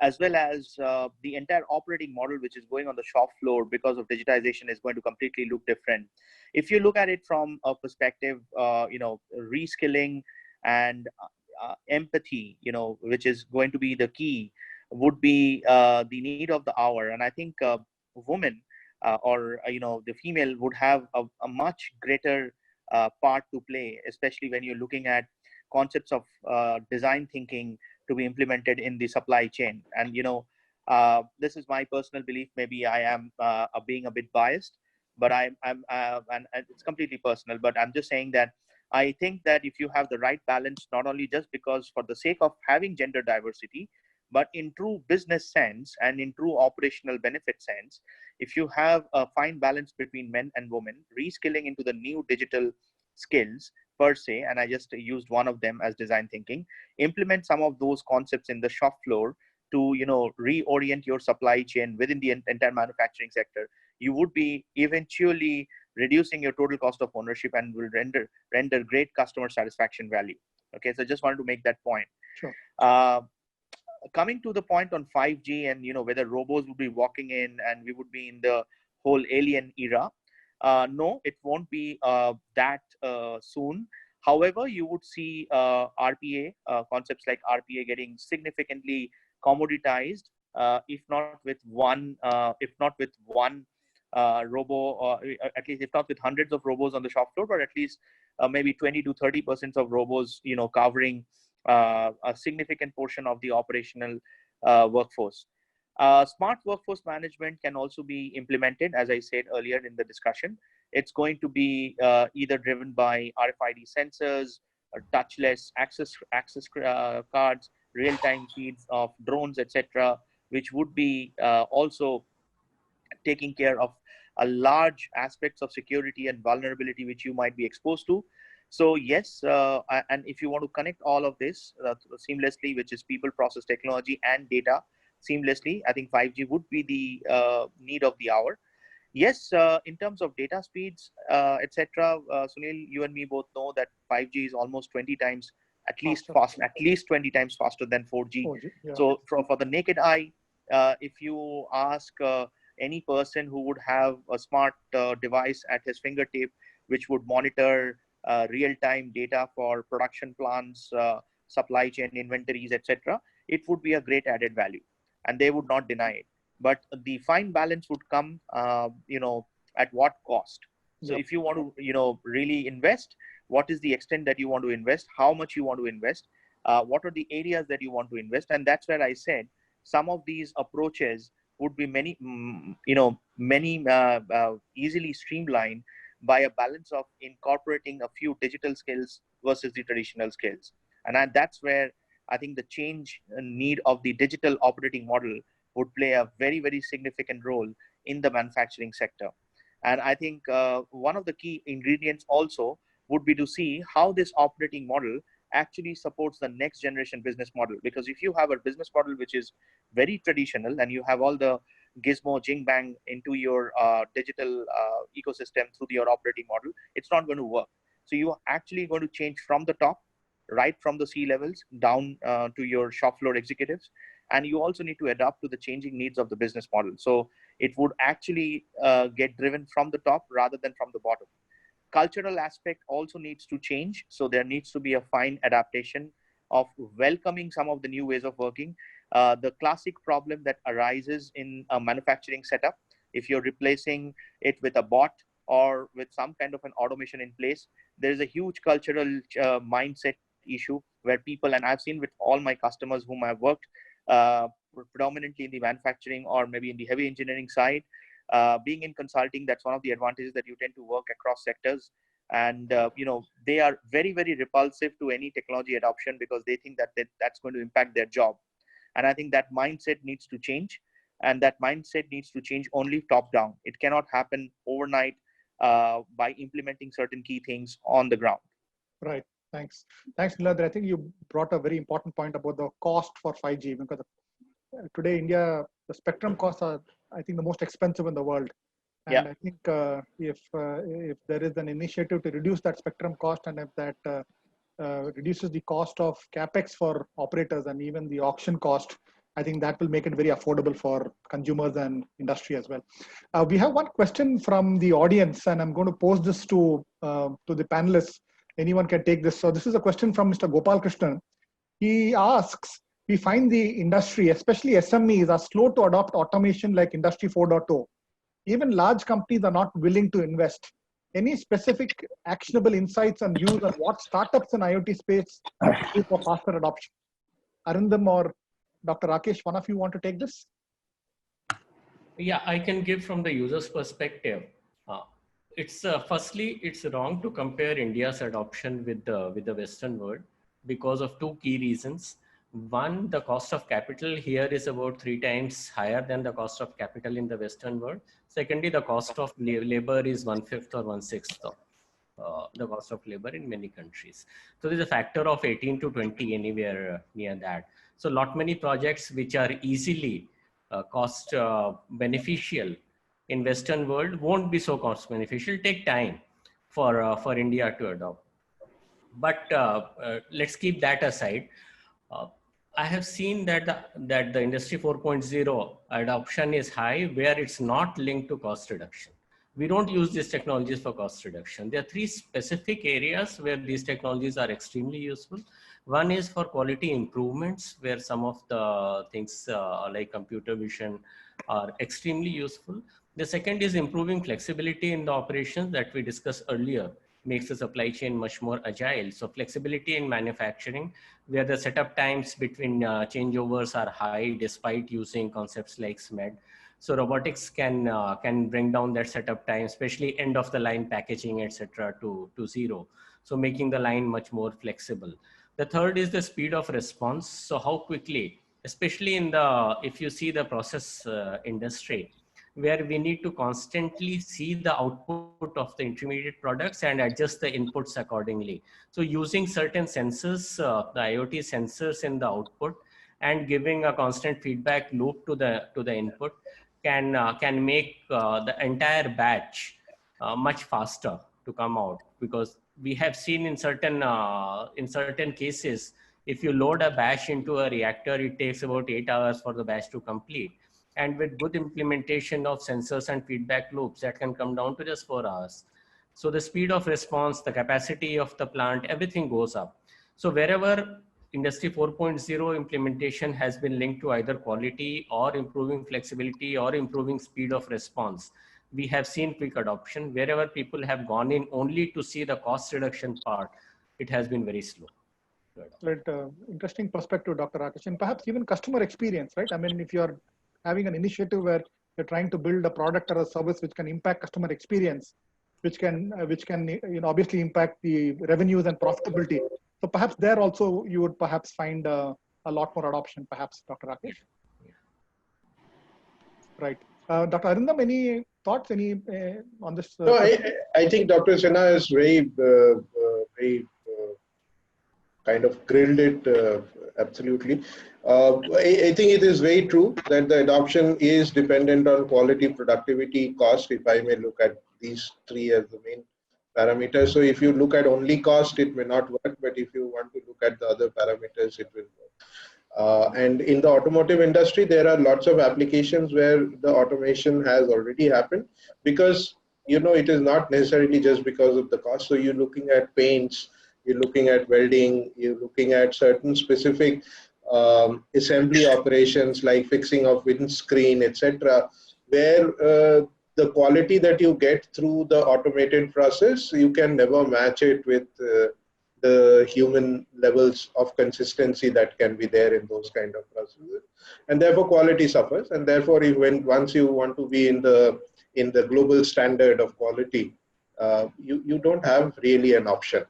as well as the entire operating model which is going on the shop floor because of digitization is going to completely look different. If you look at it from a perspective, reskilling and empathy, which is going to be the key, would be the need of the hour. And I think women or the female would have a much greater part to play, especially when you're looking at concepts of design thinking to be implemented in the supply chain. And this is my personal belief. Maybe I am being a bit biased, but I'm and it's completely personal. But I'm just saying that I think that if you have the right balance, not only just because for the sake of having gender diversity, but in true business sense and in true operational benefit sense, if you have a fine balance between men and women, reskilling into the new digital skills per se, and I just used one of them as design thinking, implement some of those concepts in the shop floor to reorient your supply chain within the entire manufacturing sector, you would be eventually reducing your total cost of ownership and will render great customer satisfaction value. Okay, so just wanted to make that point. Sure. Coming to the point on 5G and whether robots would be walking in and we would be in the whole alien era, no, it won't be that soon. However, you would see RPA concepts like RPA getting significantly commoditized, if not with one robo, or at least if not with hundreds of robots on the shop floor, but at least maybe 20 to 30% of robots, covering a significant portion of the operational workforce. Smart workforce management can also be implemented, as I said earlier in the discussion. It's going to be either driven by RFID sensors, or touchless access cards, real-time feeds of drones, etc., which would be also taking care of a large aspects of security and vulnerability which you might be exposed to. So yes, and if you want to connect all of this seamlessly, which is people, process, technology, and data seamlessly, I think 5G would be the need of the hour. Yes, in terms of data speeds, etc., Sunil, you and me both know that 5G is almost 20 times, at least 20 times faster than 4G. 4G, yeah. So for the naked eye, if you ask any person who would have a smart device at his fingertip, which would monitor real-time data for production plans, supply chain inventories, etc., it would be a great added value, and they would not deny it. But the fine balance would come, at what cost? So Yep. if you want to, really invest, what is the extent that you want to invest? How much you want to invest? What are the areas that you want to invest? And that's where I said some of these approaches would be many easily streamlined by a balance of incorporating a few digital skills versus the traditional skills. And that's where I think the change need of the digital operating model would play a very, very significant role in the manufacturing sector. And I think one of the key ingredients also would be to see how this operating model actually supports the next generation business model. Because if you have a business model which is very traditional and you have all the gizmo jing bang into your digital ecosystem through your operating model, it's not going to work. So you are actually going to change from the top, right from the C levels down to your shop floor executives. And you also need to adapt to the changing needs of the business model. So it would actually get driven from the top rather than from the bottom. Cultural aspect also needs to change. So there needs to be a fine adaptation of welcoming some of the new ways of working. The classic problem that arises in a manufacturing setup, if you're replacing it with a bot or with some kind of an automation in place, there is a huge cultural mindset issue where people, and I've seen with all my customers whom I've worked predominantly in the manufacturing or maybe in the heavy engineering side, being in consulting, that's one of the advantages that you tend to work across sectors. And they are very, very repulsive to any technology adoption because they think that that's going to impact their job. And I think that mindset needs to change, and that mindset needs to change only top down. It cannot happen overnight by implementing certain key things on the ground. Right. Thanks, Niladri. I think you brought a very important point about the cost for 5G, because today India, the spectrum costs are, I think, the most expensive in the world. And Yeah. I think if there is an initiative to reduce that spectrum cost, and if that reduces the cost of capex for operators and even the auction cost, I think that will make it very affordable for consumers and industry as well. We have one question from the audience, and I'm going to pose this to the panelists. Anyone can take this. So this is a question from Mr. Gopal Krishnan. He asks, we find the industry, especially SMEs, are slow to adopt automation like Industry 4.0. Even large companies are not willing to invest. Any specific actionable insights and views on what startups in IoT space do for faster adoption? Arindam or Dr. Rakesh, one of you want to take this? Yeah, I can give from the user's perspective. Firstly, it's wrong to compare India's adoption with the Western world because of two key reasons. One, the cost of capital here is about 3 times higher than the cost of capital in the Western world. Secondly, the cost of labor is 1/5 or 1/6 of the cost of labor in many countries. So there's a factor of 18 to 20 anywhere near that. So many projects which are easily cost beneficial in Western world won't be so cost beneficial, take time for India to adopt. But let's keep that aside. I have seen that the Industry 4.0 adoption is high where it's not linked to cost reduction. We don't use these technologies for cost reduction. There are 3 specific areas where these technologies are extremely useful. One is for quality improvements, where some of the things like computer vision are extremely useful. The second is improving flexibility in the operations that we discussed earlier, makes the supply chain much more agile. So flexibility in manufacturing, where the setup times between changeovers are high despite using concepts like SMED. So robotics can bring down that setup time, especially end of the line packaging, etc., to zero. So making the line much more flexible. The third is the speed of response. So how quickly, especially in the, if you see the process industry, where we need to constantly see the output of the intermediate products and adjust the inputs accordingly. So using certain sensors, the IoT sensors in the output, and giving a constant feedback loop to the input can make the entire batch much faster to come out, because we have seen in certain cases, if you load a batch into a reactor, it takes about 8 hours for the batch to complete. And with good implementation of sensors and feedback loops, that can come down to just 4 hours. So the speed of response, the capacity of the plant, everything goes up. So wherever Industry 4.0 implementation has been linked to either quality or improving flexibility or improving speed of response, we have seen quick adoption. Wherever people have gone in only to see the cost reduction part, it has been very slow. Right, interesting perspective, Dr. Rakesh, and perhaps even customer experience, right? I mean, if you're having an initiative where you're trying to build a product or a service which can impact customer experience, which can obviously impact the revenues and profitability. So perhaps there also you would perhaps find a lot more adoption, perhaps, Dr. Rakesh. Right, Dr. Arindam, any thoughts, on this? No, I think Dr. Sinha is very kind of grilled it absolutely. I think it is very true that the adoption is dependent on quality, productivity, cost, if I may look at these three as the main parameters. So if you look at only cost, it may not work, but if you want to look at the other parameters, it will work. And in the automotive industry, there are lots of applications where the automation has already happened, because it is not necessarily just because of the cost. So you're looking at paints, you're looking at welding, you're looking at certain specific assembly operations like fixing of windscreen, etc., where the quality that you get through the automated process, you can never match it with the human levels of consistency that can be there in those kind of processes, and therefore quality suffers. And therefore, once you want to be in the global standard of quality, you don't have really an option,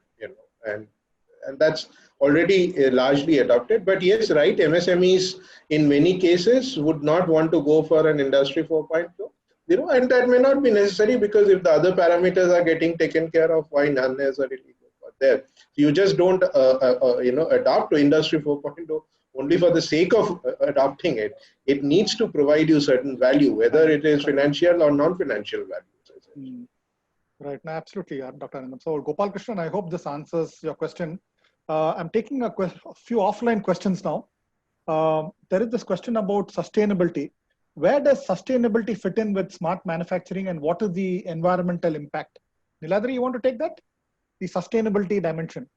and that's already largely adopted. But yes, right, MSMEs in many cases would not want to go for an industry 4.0, and that may not be necessary, because if the other parameters are getting taken care of, why not necessarily go for there? You just don't adopt to industry 4.0 only for the sake of adopting it. It needs to provide you certain value, whether it is financial or non-financial value. Right, no, absolutely, Dr. Arindam. So Gopal Krishnan, I hope this answers your question. I'm taking a few offline questions now. There is this question about sustainability. Where does sustainability fit in with smart manufacturing, and what is the environmental impact? Niladri, you want to take that? The sustainability dimension.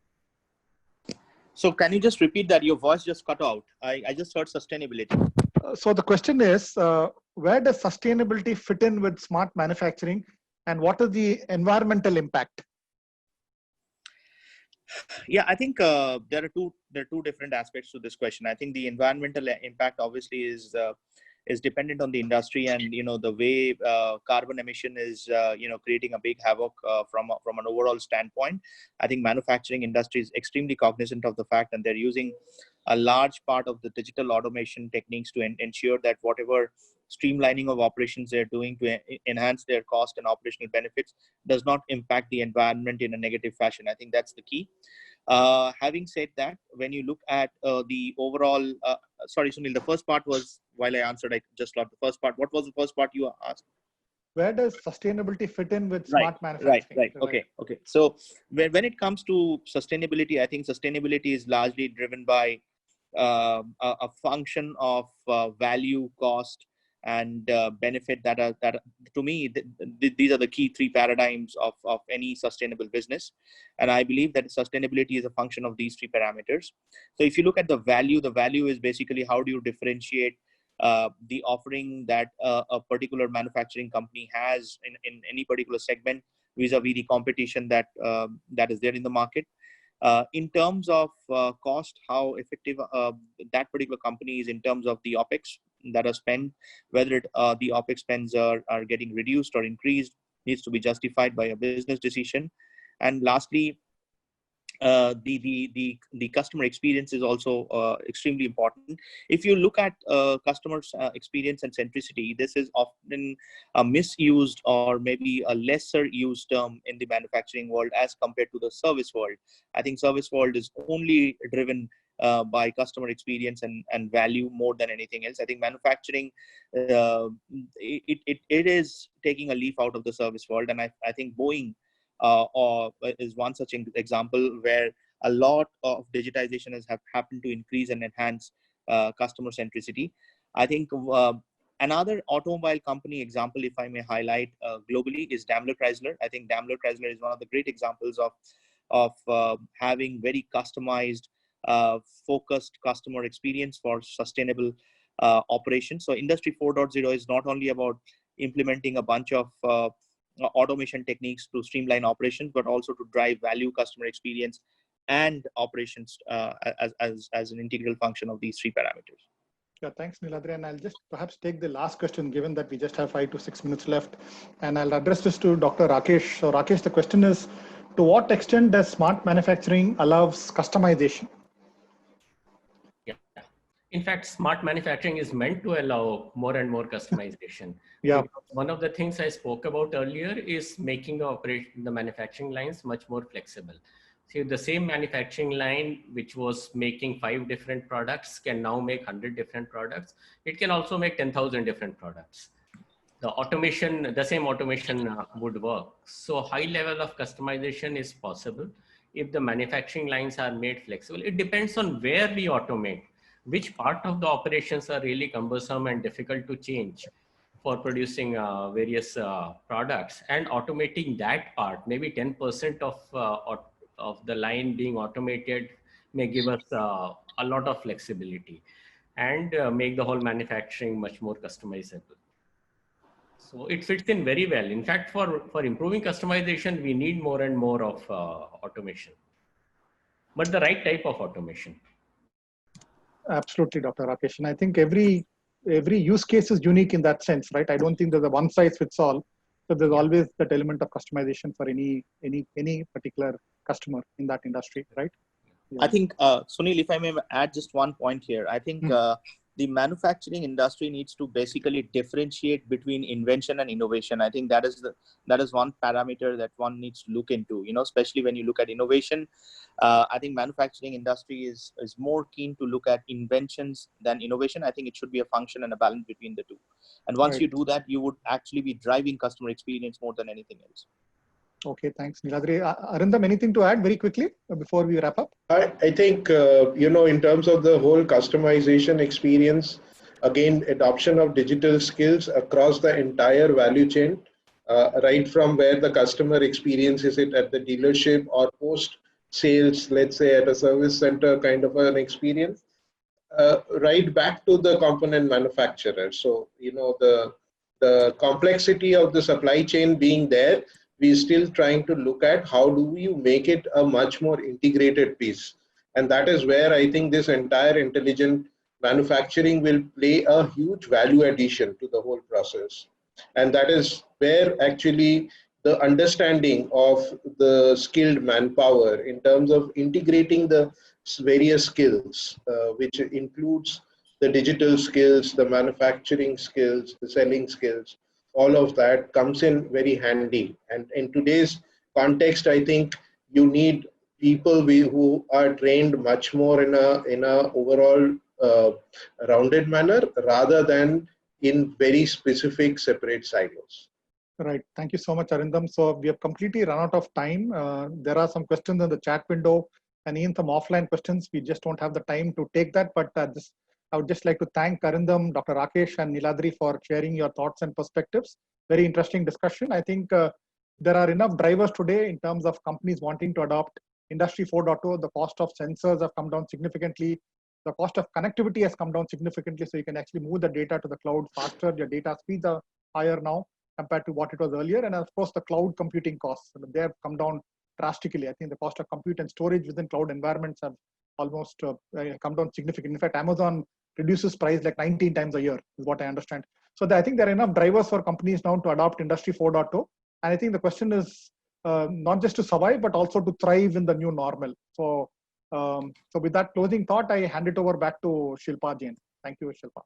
So can you just repeat that? Your voice just cut out. I just heard sustainability. So the question is, where does sustainability fit in with smart manufacturing, and what is the environmental impact? Yeah, I think there are two different aspects to this question. I think the environmental impact obviously is dependent on the industry, and the way carbon emission is creating a big havoc from an overall standpoint. I think manufacturing industry is extremely cognizant of the fact, and they're using a large part of the digital automation techniques to ensure that whatever streamlining of operations they're doing to enhance their cost and operational benefits does not impact the environment in a negative fashion. I think that's the key. Having said that, when you look at the overall, sorry, Sunil, the first part was, while I answered, I just lost the first part. What was the first part you asked? Where does sustainability fit in with smart manufacturing? Right. Okay. So when it comes to sustainability, I think sustainability is largely driven by a function of value, cost, and benefit that to me, these are the key three paradigms of any sustainable business. And I believe that sustainability is a function of these three parameters. So if you look at the value is basically how do you differentiate the offering that a particular manufacturing company has in any particular segment vis-a-vis the competition that that is there in the market. In terms of cost, how effective that particular company is in terms of the OPEX that are spent, whether the OPEX spends are getting reduced or increased, needs to be justified by a business decision. And lastly, the customer experience is also extremely important. If you look at customers experience and centricity, this is often a misused or maybe a lesser used term in the manufacturing world as compared to the service world. I think service world is only driven by customer experience and value more than anything else. I think manufacturing, it is taking a leaf out of the service world, and I think Boeing or is one such example where a lot of digitization has happened to increase and enhance customer centricity. I think another automobile company example, if I may highlight globally, is Daimler Chrysler. I think Daimler Chrysler is one of the great examples of having very customized, focused customer experience for sustainable operations. So Industry 4.0 is not only about implementing a bunch of automation techniques to streamline operations, but also to drive value, customer experience, and operations as an integral function of these three parameters. Yeah, thanks, Niladri. And I'll just perhaps take the last question, given that we just have 5 to 6 minutes left. And I'll address this to Dr. Rakesh. So Rakesh, the question is, to what extent does smart manufacturing allows customization? Yeah. In fact, smart manufacturing is meant to allow more and more customization. Yeah. Because one of the things I spoke about earlier is making the manufacturing lines much more flexible. So the same manufacturing line, which was making 5 different products, can now make 100 different products. It can also make 10,000 different products. The same automation would work. So high level of customization is possible if the manufacturing lines are made flexible. It depends on where we automate, which part of the operations are really cumbersome and difficult to change for producing various products, and automating that part, maybe 10% of the line being automated may give us a lot of flexibility and make the whole manufacturing much more customizable. So it fits in very well. In fact, for improving customization, we need more and more of automation, but the right type of automation. Absolutely, Dr. Rakesh. And I think every use case is unique in that sense, right? I don't think there's a one size fits all. So there's always that element of customization for any particular customer in that industry, right? Yeah. I think, Sunil, if I may add just one point here, I think the manufacturing industry needs to basically differentiate between invention and innovation. I think that is one parameter that one needs to look into, especially when you look at innovation. I think manufacturing industry is more keen to look at inventions than innovation. I think it should be a function and a balance between the two. And once you do that, you would actually be driving customer experience more than anything else. Okay, thanks, Niladri. Arindam, anything to add very quickly before we wrap up? I think, in terms of the whole customization experience, again, adoption of digital skills across the entire value chain, right from where the customer experiences it at the dealership or post sales, let's say at a service center kind of an experience, right back to the component manufacturer. So, the complexity of the supply chain being there, we're still trying to look at how do we make it a much more integrated piece. And that is where I think this entire intelligent manufacturing will play a huge value addition to the whole process. And that is where actually the understanding of the skilled manpower in terms of integrating the various skills, which includes the digital skills, the manufacturing skills, the selling skills, all of that comes in very handy. And in today's context, I think you need people who are trained much more in a overall rounded manner rather than in very specific separate silos. Right. Thank you so much, Arindam. So we have completely run out of time. There are some questions in the chat window and even some offline questions. We just don't have the time to take that. But I would just like to thank Arindam, Dr. Rakesh and Niladri for sharing your thoughts and perspectives. Very interesting discussion. I think there are enough drivers today in terms of companies wanting to adopt Industry 4.0. The cost of sensors have come down significantly. The cost of connectivity has come down significantly. So you can actually move the data to the cloud faster. Your data speeds are higher now. compared to what it was earlier. And of course, the cloud computing costs, they have come down drastically. I think the cost of compute and storage within cloud environments have almost come down significantly. In fact, Amazon reduces price like 19 times a year, is what I understand. So I think there are enough drivers for companies now to adopt Industry 4.0. And I think the question is not just to survive, but also to thrive in the new normal. So with that closing thought, I hand it over back to Shilpa Jain. Thank you, Shilpa.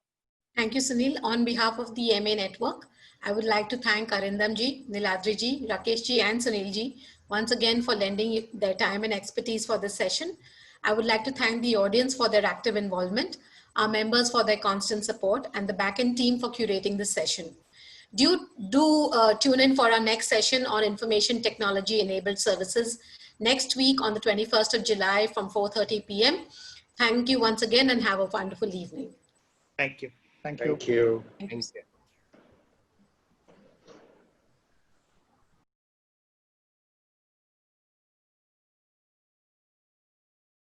Thank you, Sunil. On behalf of the MA Network, I would like to thank Arindam ji, Niladri ji, Rakesh ji, and Sunil ji once again for lending their time and expertise for this session. I would like to thank the audience for their active involvement, our members for their constant support, and the backend team for curating this session. Do tune in for our next session on information technology enabled services next week on the 21st of July from 4:30 p.m. Thank you once again and have a wonderful evening. Thank you. Thank you. Thank you. Thank you.